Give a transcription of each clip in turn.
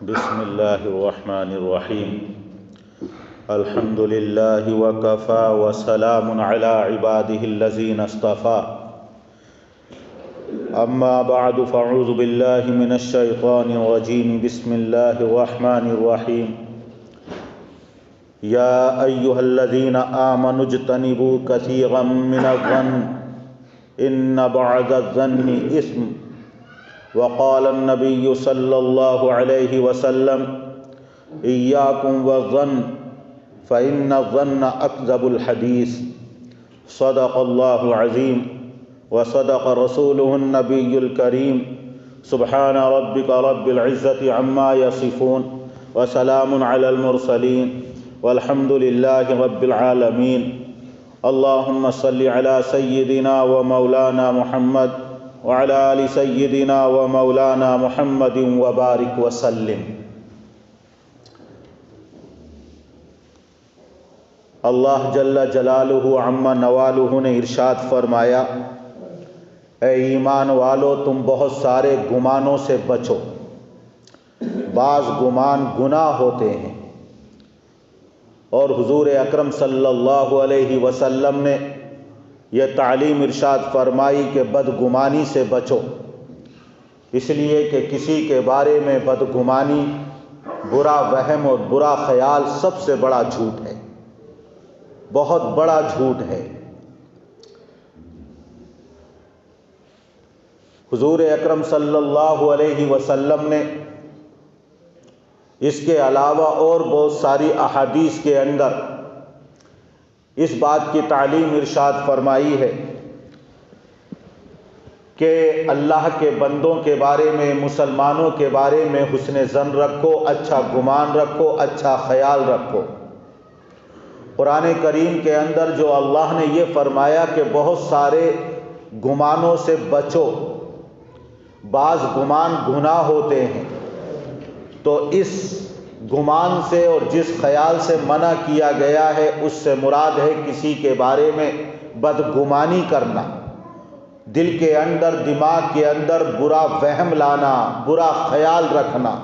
بسم اللہ الرحمن الرحیم الحمد للہ وکفا وسلام علی عباده الذین اصطفا اما بعد فاعوذ باللہ من الشیطان الرجیم بسم اللہ الرحمن الرحیم یا ایہا الذین آمنوا اجتنبوا کثیرا من الظن ان بعض الظن اثم وقال النبي صلى الله عليه وسلم إياكم والظن فإن الظن أكذب الحديث صدق الله العظيم وصدق رسوله النبي الكريم سبحان ربك رب العزة عما يصفون وسلام على المرسلين والحمد لله رب العالمين اللهم صل على سيدنا ومولانا محمد وعلى آل سيدنا ومولانا محمد وبارك وسلم۔ اللہ جل جلالہ عما نوالہ نے ارشاد فرمایا، اے ایمان والو تم بہت سارے گمانوں سے بچو، بعض گمان گناہ ہوتے ہیں، اور حضور اکرم صلی اللہ علیہ وسلم نے یہ تعلیم ارشاد فرمائی کہ بدگمانی سے بچو، اس لیے کہ کسی کے بارے میں بدگمانی، برا وہم اور برا خیال سب سے بڑا جھوٹ ہے، بہت بڑا جھوٹ ہے۔ حضور اکرم صلی اللہ علیہ وسلم نے اس کے علاوہ اور بہت ساری احادیث کے اندر اس بات کی تعلیم ارشاد فرمائی ہے کہ اللہ کے بندوں کے بارے میں، مسلمانوں کے بارے میں حسن ظن رکھو، اچھا گمان رکھو، اچھا خیال رکھو۔ قرآن کریم کے اندر جو اللہ نے یہ فرمایا کہ بہت سارے گمانوں سے بچو، بعض گمان گناہ ہوتے ہیں، تو اس گمان سے اور جس خیال سے منع کیا گیا ہے اس سے مراد ہے کسی کے بارے میں بدگمانی کرنا، دل کے اندر، دماغ کے اندر برا وہم لانا، برا خیال رکھنا۔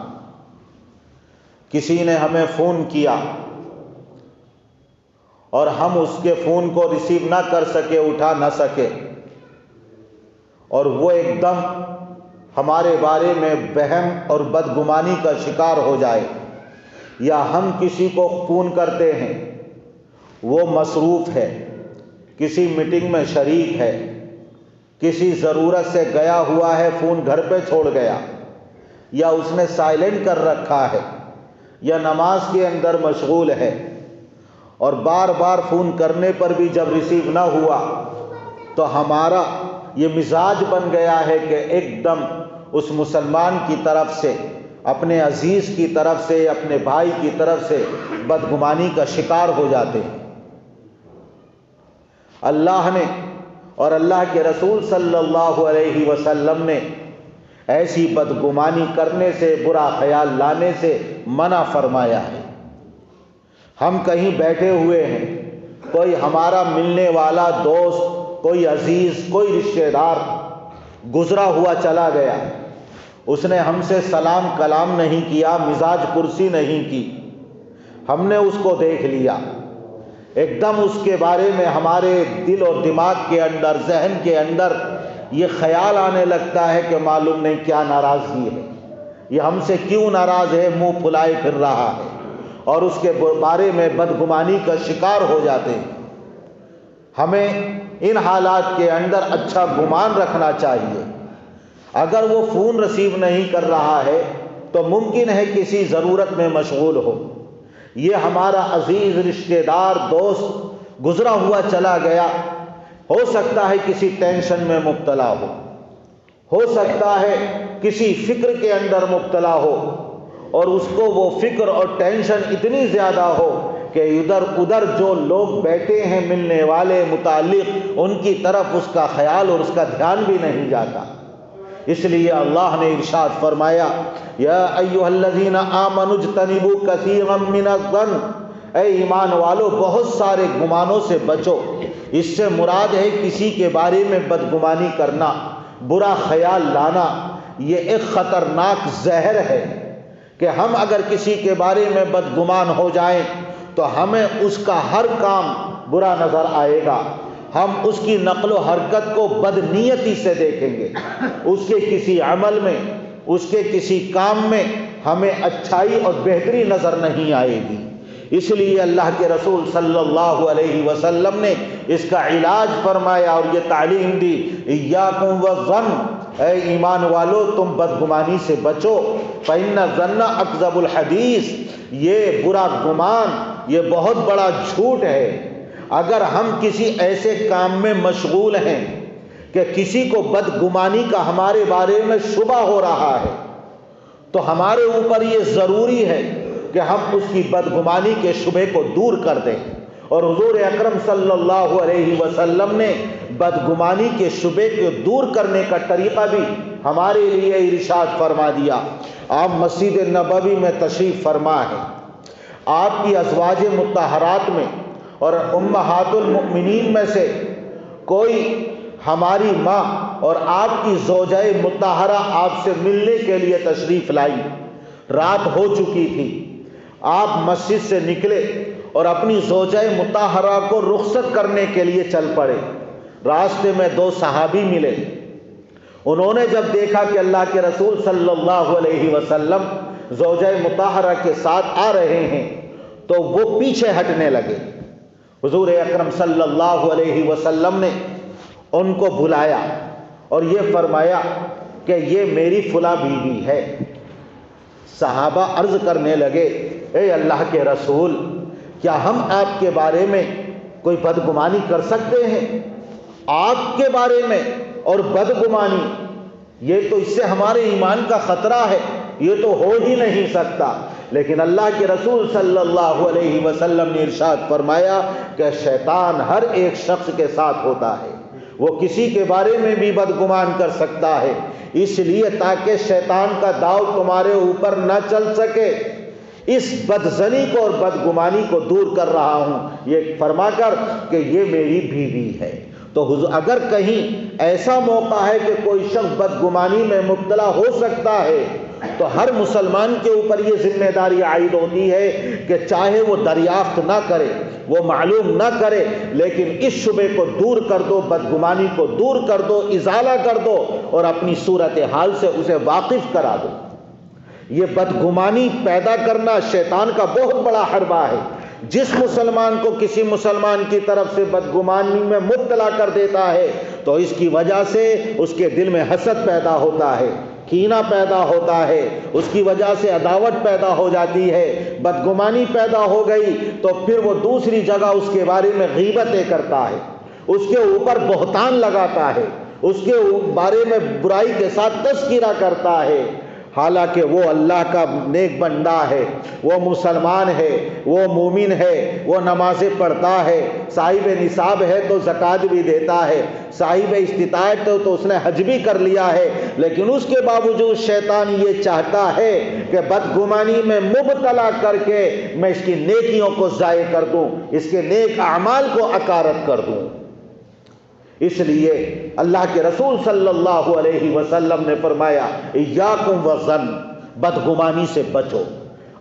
کسی نے ہمیں فون کیا اور ہم اس کے فون کو ریسیو نہ کر سکے، اٹھا نہ سکے، اور وہ ایک دم ہمارے بارے میں وہم اور بدگمانی کا شکار ہو جائے، یا ہم کسی کو فون کرتے ہیں، وہ مصروف ہے، کسی میٹنگ میں شریک ہے، کسی ضرورت سے گیا ہوا ہے، فون گھر پہ چھوڑ گیا، یا اس نے سائلنٹ کر رکھا ہے، یا نماز کے اندر مشغول ہے، اور بار بار فون کرنے پر بھی جب ریسیو نہ ہوا تو ہمارا یہ مزاج بن گیا ہے کہ ایک دم اس مسلمان کی طرف سے، اپنے عزیز کی طرف سے، اپنے بھائی کی طرف سے بدگمانی کا شکار ہو جاتے ہیں۔ اللہ نے اور اللہ کے رسول صلی اللہ علیہ وسلم نے ایسی بدگمانی کرنے سے، برا خیال لانے سے منع فرمایا ہے۔ ہم کہیں بیٹھے ہوئے ہیں، کوئی ہمارا ملنے والا دوست، کوئی عزیز، کوئی رشتہ دار گزرا ہوا چلا گیا، اس نے ہم سے سلام کلام نہیں کیا، مزاج پرسی نہیں کی، ہم نے اس کو دیکھ لیا، ایک دم اس کے بارے میں ہمارے دل اور دماغ کے اندر، ذہن کے اندر یہ خیال آنے لگتا ہے کہ معلوم نہیں کیا ناراضگی ہے، یہ ہم سے کیوں ناراض ہے، منہ پھلائے پھر رہا ہے، اور اس کے بارے میں بدگمانی کا شکار ہو جاتے ہیں۔ ہمیں ان حالات کے اندر اچھا گمان رکھنا چاہیے۔ اگر وہ فون ریسیو نہیں کر رہا ہے تو ممکن ہے کسی ضرورت میں مشغول ہو، یہ ہمارا عزیز، رشتہ دار، دوست گزرا ہوا چلا گیا، ہو سکتا ہے کسی ٹینشن میں مبتلا ہو سکتا ہے کسی فکر کے اندر مبتلا ہو، اور اس کو وہ فکر اور ٹینشن اتنی زیادہ ہو کہ ادھر ادھر جو لوگ بیٹھے ہیں ملنے والے، متعلق، ان کی طرف اس کا خیال اور اس کا دھیان بھی نہیں جاتا۔ اس لیے اللہ نے ارشاد فرمایا، یا ایھا الذین آمنوا اجتنبوا کثیرا من الظن، اے ایمان والو بہت سارے گمانوں سے بچو۔ اس سے مراد ہے کسی کے بارے میں بدگمانی کرنا، برا خیال لانا، یہ ایک خطرناک زہر ہے، کہ ہم اگر کسی کے بارے میں بدگمان ہو جائیں تو ہمیں اس کا ہر کام برا نظر آئے گا، ہم اس کی نقل و حرکت کو بدنیتی سے دیکھیں گے، اس کے کسی عمل میں، اس کے کسی کام میں ہمیں اچھائی اور بہتری نظر نہیں آئے گی۔ اس لیے اللہ کے رسول صلی اللہ علیہ وسلم نے اس کا علاج فرمایا اور یہ تعلیم دی، ایاکم والظن، اے ایمان والو تم بدگمانی سے بچو، فإن الظن اکذب الحدیث، یہ برا گمان یہ بہت بڑا جھوٹ ہے۔ اگر ہم کسی ایسے کام میں مشغول ہیں کہ کسی کو بدگمانی کا ہمارے بارے میں شبہ ہو رہا ہے تو ہمارے اوپر یہ ضروری ہے کہ ہم اس کی بدگمانی کے شبہ کو دور کر دیں۔ اور حضور اکرم صلی اللہ علیہ وسلم نے بدگمانی کے شبہ کو دور کرنے کا طریقہ بھی ہمارے لیے ارشاد فرما دیا۔ آپ مسجد نبوی میں تشریف فرما ہے، آپ کی ازواج مطہرات میں اور امہات المؤمنین میں سے کوئی ہماری ماں اور آپ کی زوجہ مطہرہ آپ سے ملنے کے لیے تشریف لائی، رات ہو چکی تھی، آپ مسجد سے نکلے اور اپنی زوجہ مطہرہ کو رخصت کرنے کے لیے چل پڑے۔ راستے میں دو صحابی ملے، انہوں نے جب دیکھا کہ اللہ کے رسول صلی اللہ علیہ وسلم زوجہ مطہرہ کے ساتھ آ رہے ہیں تو وہ پیچھے ہٹنے لگے۔ حضور اکرم صلی اللہ علیہ وسلم نے ان کو بلایا اور یہ فرمایا کہ یہ میری فلاں بیوی ہے۔ صحابہ عرض کرنے لگے، اے اللہ کے رسول، کیا ہم آپ کے بارے میں کوئی بدگمانی کر سکتے ہیں؟ آپ کے بارے میں اور بدگمانی، یہ تو اس سے ہمارے ایمان کا خطرہ ہے، یہ تو ہو ہی نہیں سکتا۔ لیکن اللہ کے رسول صلی اللہ علیہ وسلم نے ارشاد فرمایا کہ شیطان ہر ایک شخص کے ساتھ ہوتا ہے، وہ کسی کے بارے میں بھی بدگمان کر سکتا ہے، اس لیے تاکہ شیطان کا داؤ تمہارے اوپر نہ چل سکے، اس بدظنی کو اور بدگمانی کو دور کر رہا ہوں، یہ فرما کر کہ یہ میری بیوی ہے۔ تو اگر کہیں ایسا موقع ہے کہ کوئی شخص بدگمانی میں مبتلا ہو سکتا ہے تو ہر مسلمان کے اوپر یہ ذمہ داری عائد ہوتی ہے کہ چاہے وہ دریافت نہ کرے، وہ معلوم نہ کرے، لیکن اس شبہ کو دور کر دو، بدگمانی کو دور کر دو، ازالہ کر دو اور اپنی صورتحال سے اسے واقف کرا دو۔ یہ بدگمانی پیدا کرنا شیطان کا بہت بڑا حربہ ہے۔ جس مسلمان کو کسی مسلمان کی طرف سے بدگمانی میں مبتلا کر دیتا ہے تو اس کی وجہ سے اس کے دل میں حسد پیدا ہوتا ہے، کینہ پیدا ہوتا ہے، اس کی وجہ سے عداوت پیدا ہو جاتی ہے، بدگمانی پیدا ہو گئی تو پھر وہ دوسری جگہ اس کے بارے میں غیبتیں کرتا ہے، اس کے اوپر بہتان لگاتا ہے، اس کے بارے میں برائی کے ساتھ تذکرہ کرتا ہے، حالانکہ وہ اللہ کا نیک بندہ ہے، وہ مسلمان ہے، وہ مومن ہے، وہ نمازیں پڑھتا ہے، صاحب نصاب ہے تو زکوٰۃ بھی دیتا ہے، صاحب استطاعت تو اس نے حج بھی کر لیا ہے، لیکن اس کے باوجود شیطان یہ چاہتا ہے کہ بدگمانی میں مبتلا کر کے میں اس کی نیکیوں کو ضائع کر دوں، اس کے نیک اعمال کو اکارت کر دوں۔ اس لیے اللہ کے رسول صلی اللہ علیہ وسلم نے فرمایا ایاکم والظن، بدگمانی سے بچو۔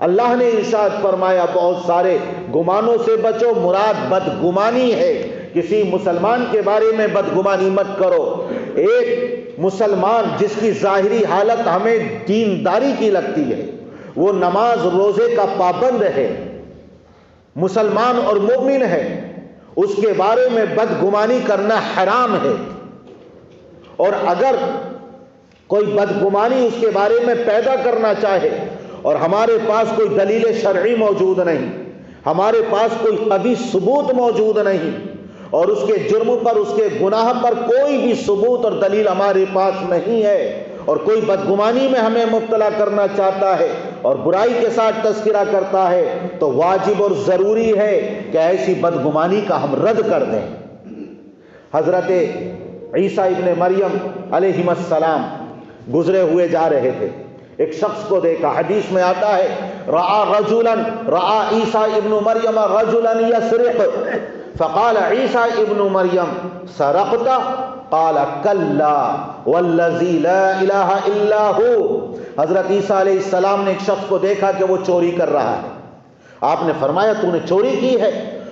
اللہ نے ارشاد فرمایا بہت سارے گمانوں سے بچو، مراد بدگمانی ہے، کسی مسلمان کے بارے میں بدگمانی مت کرو۔ ایک مسلمان جس کی ظاہری حالت ہمیں دینداری کی لگتی ہے، وہ نماز روزے کا پابند ہے، مسلمان اور مومن ہے، اس کے بارے میں بدگمانی کرنا حرام ہے۔ اور اگر کوئی بدگمانی اس کے بارے میں پیدا کرنا چاہے اور ہمارے پاس کوئی دلیل شرعی موجود نہیں، ہمارے پاس کوئی قوی ثبوت موجود نہیں، اور اس کے جرم پر، اس کے گناہ پر کوئی بھی ثبوت اور دلیل ہمارے پاس نہیں ہے، اور کوئی بدگمانی میں ہمیں مبتلا کرنا چاہتا ہے اور برائی کے ساتھ تذکرہ کرتا ہے تو واجب اور ضروری ہے کہ ایسی بدگمانی کا ہم رد کر دیں۔ حضرت عیسیٰ ابن مریم علیہ السلام گزرے ہوئے جا رہے تھے، ایک شخص کو دیکھا، حدیث میں آتا ہے رعا عیسیٰ ابن مریم رجلا یسرق فقال عیسیٰ ابن مریم سرقت؟ قال کلا والذی لا الہ الا ہو۔ حضرت عیسیٰ علیہ السلام نے ایک شخص کو دیکھا کہ وہ چوری کر رہا ہے۔ آپ نے فرمایا تو نے چوری کی ہے؟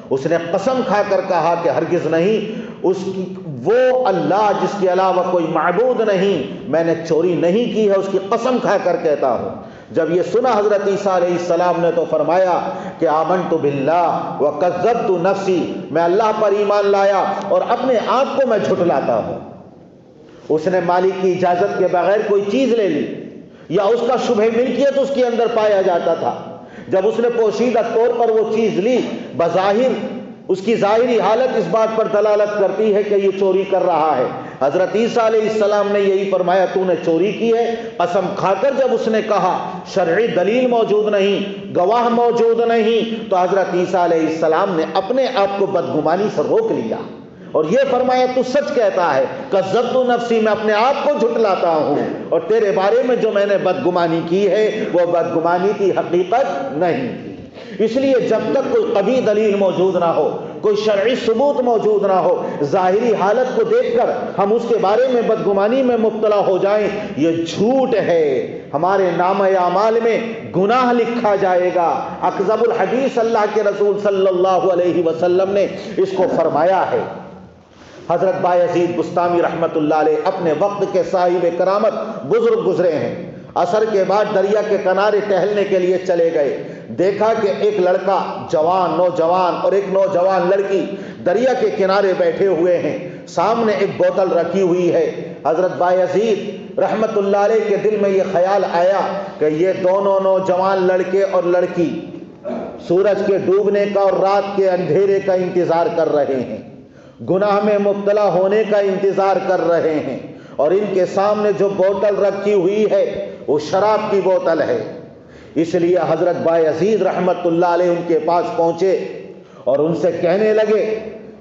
اس نے قسم کھا کر کہا کہ ہرگز نہیں، وہ اللہ جس کے علاوہ کوئی معبود نہیں، میں نے چوری نہیں کی ہے، اس کی قسم کھا کر کہتا ہوں۔ جب یہ سنا حضرت عیسیٰ علیہ السلام نے تو فرمایا کہ آمنت باللہ وکذبت نفسی، میں اللہ پر ایمان لایا اور اپنے آپ کو میں جھٹلاتا ہوں۔ اس نے مالک کی اجازت کے بغیر کوئی چیز لے لی یا اس کا شبہ ملکیت اس کے اندر پایا جاتا تھا، جب اس نے پوشیدہ طور پر وہ چیز لی، بظاہر اس کی ظاہری حالت اس بات پر دلالت کرتی ہے کہ یہ چوری کر رہا ہے۔ حضرت عیسیٰ علیہ السلام نے یہی فرمایا تو نے چوری کی ہے، قسم کھا کر جب اس نے کہا، شرعی دلیل موجود نہیں، گواہ موجود نہیں، تو حضرت عیسیٰ علیہ السلام نے اپنے آپ کو بدگمانی سے روک لیا اور یہ فرمایا تو سچ کہتا ہے، کذبت نفسی، میں اپنے آپ کو جھٹلاتا ہوں اور تیرے بارے میں جو میں نے بدگمانی کی ہے وہ بدگمانی کی حقیقت نہیں تھی۔ اس لیے جب تک کوئی قوی دلیل موجود نہ ہو، کوئی شرعی ثبوت موجود نہ ہو، ظاہری حالت کو دیکھ کر ہم اس کے بارے میں بدگمانی میں مبتلا ہو جائیں، یہ جھوٹ ہے، ہمارے نامہ اعمال میں گناہ لکھا جائے گا۔ اکذب الحدیث اللہ کے رسول صلی اللہ علیہ وسلم نے اس کو فرمایا ہے۔ حضرت بایزید بستامی رحمت اللہ علیہ اپنے وقت کے صاحب کرامت بزرگ گزرے ہیں۔ عصر کے بعد دریا کے کنارے ٹہلنے کے لیے چلے گئے، دیکھا کہ ایک لڑکا جوان نوجوان اور ایک نوجوان لڑکی دریا کے کنارے بیٹھے ہوئے ہیں، سامنے ایک بوتل رکھی ہوئی ہے۔ حضرت بایزید رحمت اللہ علیہ کے دل میں یہ خیال آیا کہ یہ دونوں نوجوان لڑکے اور لڑکی سورج کے ڈوبنے کا اور رات کے اندھیرے کا انتظار کر رہے ہیں، گناہ میں مبتلا ہونے کا انتظار کر رہے ہیں، اور ان کے سامنے جو بوتل رکھی ہوئی ہے وہ شراب کی بوتل ہے۔ اس لیے حضرت بایزید رحمت اللہ علیہ ان کے پاس پہنچے اور ان سے کہنے لگے،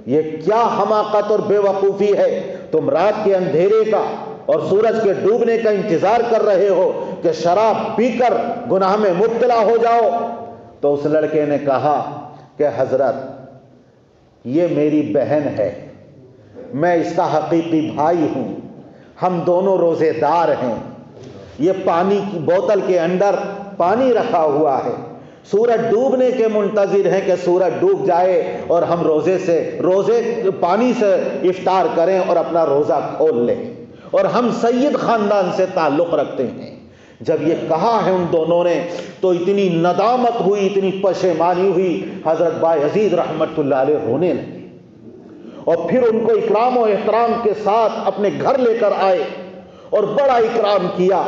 یہ کیا حماقت اور بے وقوفی ہے، تم رات کے اندھیرے کا اور سورج کے ڈوبنے کا انتظار کر رہے ہو کہ شراب پی کر گناہ میں مبتلا ہو جاؤ۔ تو اس لڑکے نے کہا کہ حضرت یہ میری بہن ہے، میں اس کا حقیقی بھائی ہوں، ہم دونوں روزے دار ہیں، یہ پانی کی بوتل کے اندر پانی رکھا ہوا ہے، سورج ڈوبنے کے منتظر ہیں کہ سورج ڈوب جائے اور ہم روزے پانی سے افطار کریں اور اپنا روزہ کھول لیں، اور ہم سید خاندان سے تعلق رکھتے ہیں۔ جب یہ کہا ہے ان دونوں نے تو اتنی ندامت ہوئی، اتنی پشیمانی ہوئی، حضرت بایزید رحمت اللہ علیہ رونے لگے اور پھر ان کو اکرام و احترام کے ساتھ اپنے گھر لے کر آئے اور بڑا اکرام کیا،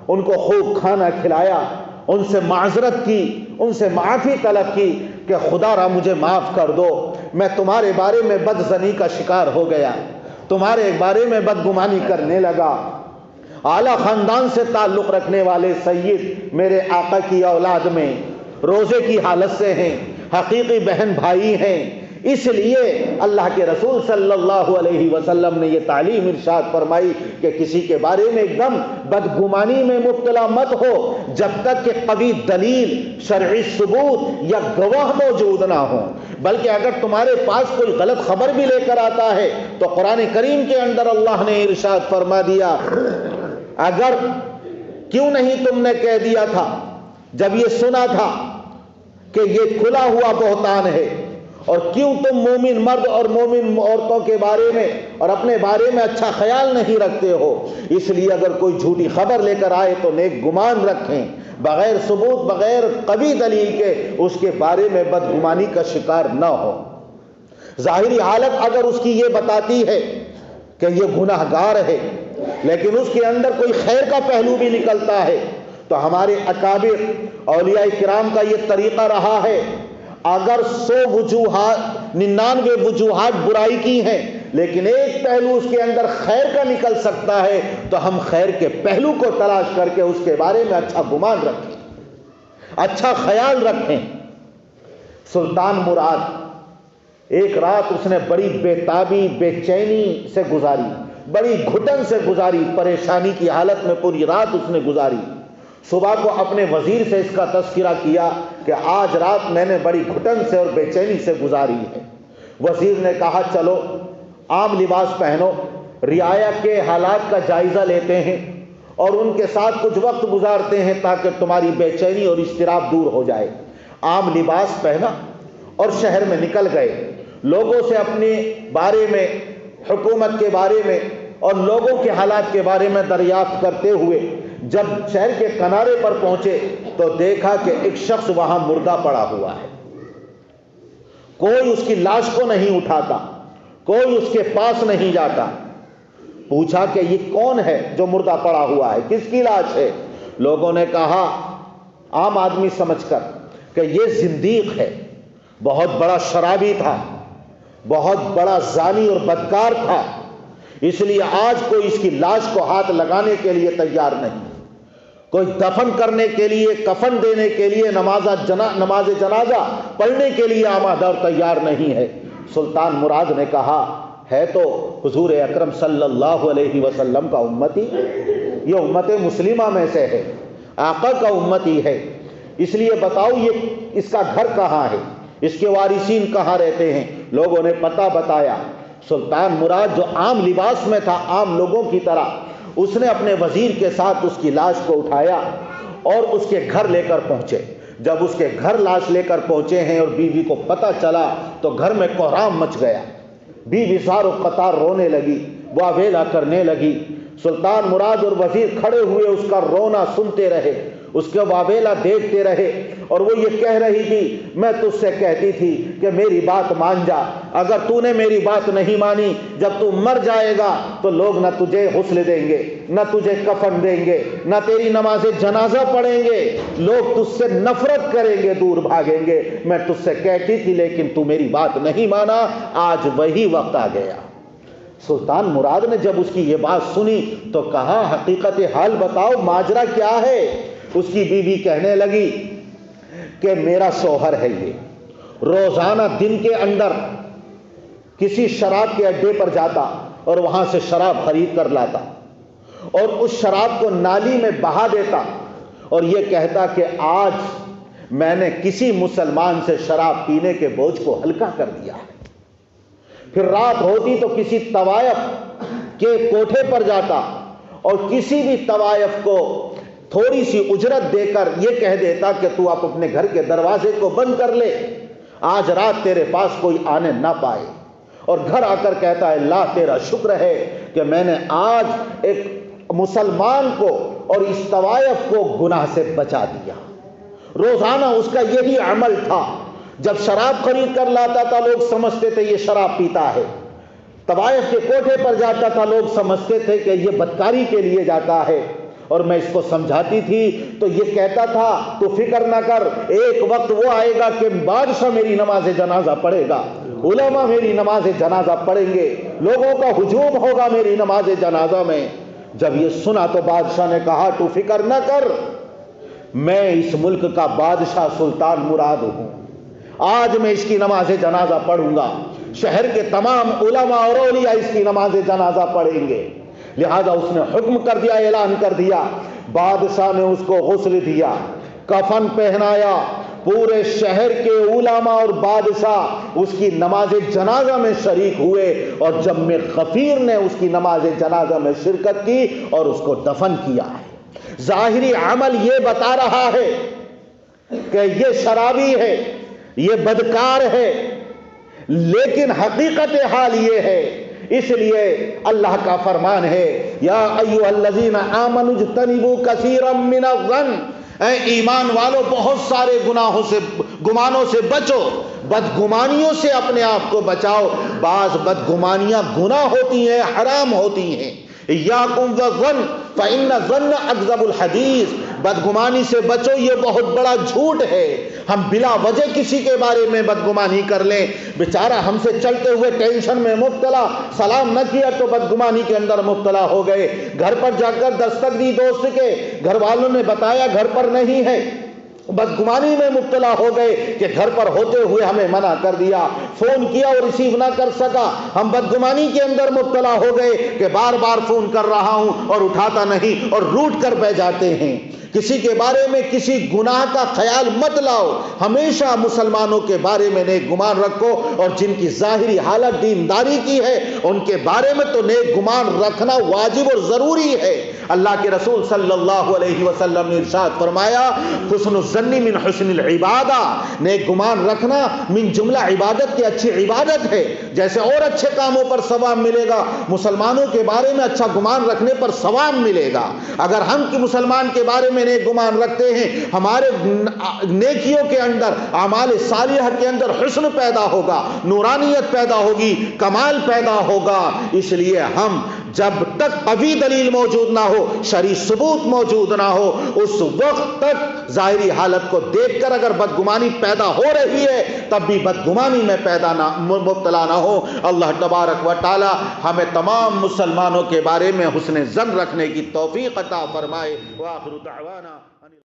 ان کو خوب کھانا کھلایا، ان سے معذرت کی، ان سے معافی طلب کی کہ خدا را مجھے معاف کر دو، میں تمہارے بارے میں بدظنی کا شکار ہو گیا، تمہارے بارے میں بدگمانی کرنے لگا، اعلیٰ خاندان سے تعلق رکھنے والے سید میرے آقا کی اولاد میں روزے کی حالت سے ہیں، حقیقی بہن بھائی ہیں، اس لیے اللہ کے رسول صلی اللہ علیہ وسلم نے یہ تعلیم ارشاد فرمائی کہ کسی کے بارے میں ایک دم بدگمانی میں مبتلا مت ہو جب تک کہ قوی دلیل، شرعی ثبوت یا گواہ موجود نہ ہو، بلکہ اگر تمہارے پاس کوئی غلط خبر بھی لے کر آتا ہے تو قرآن کریم کے اندر اللہ نے ارشاد فرما دیا، اگر کیوں نہیں تم نے کہہ دیا تھا جب یہ سنا تھا کہ یہ کھلا ہوا بہتان ہے، اور کیوں تم مومن مرد اور مومن عورتوں کے بارے میں اور اپنے بارے میں اچھا خیال نہیں رکھتے ہو، اس لیے اگر کوئی جھوٹی خبر لے کر آئے تو نیک گمان رکھیں، بغیر ثبوت بغیر قوی دلیل کے اس کے بارے میں بدگمانی کا شکار نہ ہو۔ ظاہری حالت اگر اس کی یہ بتاتی ہے کہ یہ گناہ گار ہے لیکن اس کے اندر کوئی خیر کا پہلو بھی نکلتا ہے، تو ہمارے اکابر اولیاء کرام کا یہ طریقہ رہا ہے، اگر 99 وجوہات برائی کی ہیں لیکن ایک پہلو اس کے اندر خیر کا نکل سکتا ہے تو ہم خیر کے پہلو کو تلاش کر کے اس کے بارے میں اچھا گمان رکھیں، اچھا خیال رکھیں۔ سلطان مراد ایک رات اس نے بڑی بے تابی بے چینی سے گزاری، بڑی گھٹن سے گزاری، پریشانی کی حالت میں پوری رات اس نے گزاری۔ صبح کو اپنے وزیر سے اس کا تذکرہ کیا کہ آج رات میں نے بڑی گھٹن سے اور بے چینی سے گزاری ہے۔ وزیر نے کہا چلو عام لباس پہنو، رعایا کے حالات کا جائزہ لیتے ہیں اور ان کے ساتھ کچھ وقت گزارتے ہیں تاکہ تمہاری بے چینی اور اضطراب دور ہو جائے۔ عام لباس پہنا اور شہر میں نکل گئے، لوگوں سے اپنے بارے میں، حکومت کے بارے میں اور لوگوں کے حالات کے بارے میں دریافت کرتے ہوئے جب شہر کے کنارے پر پہنچے تو دیکھا کہ ایک شخص وہاں مردہ پڑا ہوا ہے۔ کوئی اس کی لاش کو نہیں اٹھاتا، کوئی اس کے پاس نہیں جاتا۔ پوچھا کہ یہ کون ہے جو مردہ پڑا ہوا ہے، کس کی لاش ہے؟ لوگوں نے کہا عام آدمی سمجھ کر کہ یہ زندیق ہے، بہت بڑا شرابی تھا، بہت بڑا زانی اور بدکار تھا، اس لیے آج کوئی اس کی لاش کو ہاتھ لگانے کے لیے تیار نہیں، کوئی دفن کرنے کے لیے، کفن دینے کے لیے، نماز جنازہ پڑھنے کے لیے آمادہ اور تیار نہیں ہے۔ سلطان مراد نے کہا ہے تو حضور اکرم صلی اللہ علیہ وسلم کا امتی، یہ امت مسلمہ میں سے ہے، آقا کا امتی ہے، اس لیے بتاؤ یہ اس کا گھر کہاں ہے، اس کے وارثین کہاں رہتے ہیں؟ لوگوں نے پتہ بتایا۔ سلطان مراد جو عام لباس میں تھا، عام لوگوں کی طرح، اس نے اپنے وزیر کے ساتھ اس کی لاش کو اٹھایا اور اس کے گھر لے کر پہنچے۔ جب اس کے گھر لاش لے کر پہنچے ہیں اور بیوی کو پتہ چلا تو گھر میں کوہرام مچ گیا، بیوی زار و قطار رونے لگی، واویلا کرنے لگی۔ سلطان مراد اور وزیر کھڑے ہوئے اس کا رونا سنتے رہے، اس کے واویلا دیکھتے رہے، اور وہ یہ کہہ رہی تھی میں تجھ سے کہتی تھی کہ میری بات مان جا، اگر تو نے میری بات نہیں مانی، جب تو مر جائے گا تو لوگ نہ تجھے غسل دیں گے، نہ تجھے کفن دیں گے، نہ تیری نماز جنازہ پڑھیں گے، لوگ تجھ سے نفرت کریں گے، دور بھاگیں گے۔ میں تجھ سے کہتی تھی لیکن تو میری بات نہیں مانا، آج وہی وقت آ گیا۔ سلطان مراد نے جب اس کی یہ بات سنی تو کہا حقیقت حال بتاؤ، ماجرا کیا ہے؟ اس کی بیوی کہنے لگی کہ میرا شوہر ہے، یہ روزانہ دن کے اندر کسی شراب کے اڈے پر جاتا اور وہاں سے شراب خرید کر لاتا اور اس شراب کو نالی میں بہا دیتا اور یہ کہتا کہ آج میں نے کسی مسلمان سے شراب پینے کے بوجھ کو ہلکا کر دیا ہے۔ پھر رات ہوتی تو کسی طوائف کے کوٹھے پر جاتا اور کسی بھی طوائف کو تھوڑی سی اجرت دے کر یہ کہہ دیتا کہ تو آپ اپنے گھر کے دروازے کو بند کر لے، آج رات تیرے پاس کوئی آنے نہ پائے، اور گھر آ کر کہتا ہے اللہ تیرا شکر ہے کہ میں نے آج ایک مسلمان کو اور اس طوائف کو گناہ سے بچا دیا۔ روزانہ اس کا یہی عمل تھا، جب شراب خرید کر لاتا تھا لوگ سمجھتے تھے یہ شراب پیتا ہے، طوائف کے کوٹھے پر جاتا تھا لوگ سمجھتے تھے کہ یہ بدکاری کے لیے جاتا ہے، اور میں اس کو سمجھاتی تھی تو یہ کہتا تھا تو فکر نہ کر، ایک وقت وہ آئے گا کہ بادشاہ میری نماز جنازہ پڑھے گا، علماء میری نماز جنازہ پڑھیں گے، لوگوں کا ہجوم ہوگا میری نماز جنازہ میں۔ جب یہ سنا تو بادشاہ نے کہا تو فکر نہ کر، میں اس ملک کا بادشاہ سلطان مراد ہوں، آج میں اس کی نماز جنازہ پڑھوں گا، شہر کے تمام علماء اور اولیاء اس کی نماز جنازہ پڑھیں گے۔ لہذا اس نے حکم کر دیا، اعلان کر دیا، بادشاہ نے اس کو غسل دیا، کفن پہنایا، پورے شہر کے علماء اور بادشاہ اس کی نماز جنازہ میں شریک ہوئے، اور جب میں غفیر نے اس کی نماز جنازہ میں شرکت کی اور اس کو دفن کیا ہے۔ ظاہری عمل یہ بتا رہا ہے کہ یہ شرابی ہے، یہ بدکار ہے، لیکن حقیقت حال یہ ہے، اس لیے اللہ کا فرمان ہے یا ایھا الذین آمنوا اجتنبوا کثیرا من الظن، اے ایمان والو بہت سارے گمانوں سے بچو، بدگمانیوں سے اپنے آپ کو بچاؤ۔ بعض بدگمانیاں گناہ ہوتی ہیں، حرام ہوتی ہیں۔ ایاکم والظن فإن الظن اکذب الحدیث، بدگمانی سے بچو، یہ بہت بڑا جھوٹ ہے۔ ہم بلا وجہ کسی کے بارے میں بدگمانی کر لیں، بیچارہ ہم سے چلتے ہوئے ٹینشن میں مبتلا، سلام نہ کیا تو بدگمانی کے اندر مبتلا ہو گئے، گھر پر جا کر دستک دی دوست کے، گھر والوں نے بتایا گھر پر نہیں ہے، بدگمانی میں مبتلا ہو گئے کہ گھر پر ہوتے ہوئے ہمیں منع کر دیا، فون کیا اور ریسیو نہ کر سکا، ہم بدگمانی کے اندر مبتلا ہو گئے کہ بار بار فون کر رہا ہوں اور اٹھاتا نہیں اور روٹ کر بہ جاتے ہیں۔ کسی کے بارے میں کسی گناہ کا خیال مت لاؤ، ہمیشہ مسلمانوں کے بارے میں نیک گمان رکھو، اور جن کی ظاہری حالت دینداری کی ہے ان کے بارے میں تو نیک گمان رکھنا واجب اور ضروری ہے۔ اللہ کے رسول صلی اللہ علیہ وسلم نے ارشاد فرمایا، حسن الظن من حسن العبادہ، نیک گمان رکھنا من جملہ عبادت کی اچھی عبادت ہے۔ جیسے اور اچھے کاموں پر ثواب ملے گا، مسلمانوں کے بارے میں اچھا گمان رکھنے پر ثواب ملے گا۔ اگر ہم کی مسلمان کے بارے میں نیک گمان رکھتے ہیں، ہمارے نیکیوں کے اندر، اعمال صالحہ کے اندر حسن پیدا ہوگا، نورانیت پیدا ہوگی، کمال پیدا ہوگا۔ اس لیے ہم جب تک قوی دلیل موجود نہ ہو، شرعی ثبوت موجود نہ ہو، اس وقت تک ظاہری حالت کو دیکھ کر اگر بدگمانی پیدا ہو رہی ہے تب بھی بدگمانی میں مبتلا نہ ہو۔ اللہ تبارک و تعالی ہمیں تمام مسلمانوں کے بارے میں حسن ظن رکھنے کی توفیق عطا فرمائے۔ وآخر دعوانا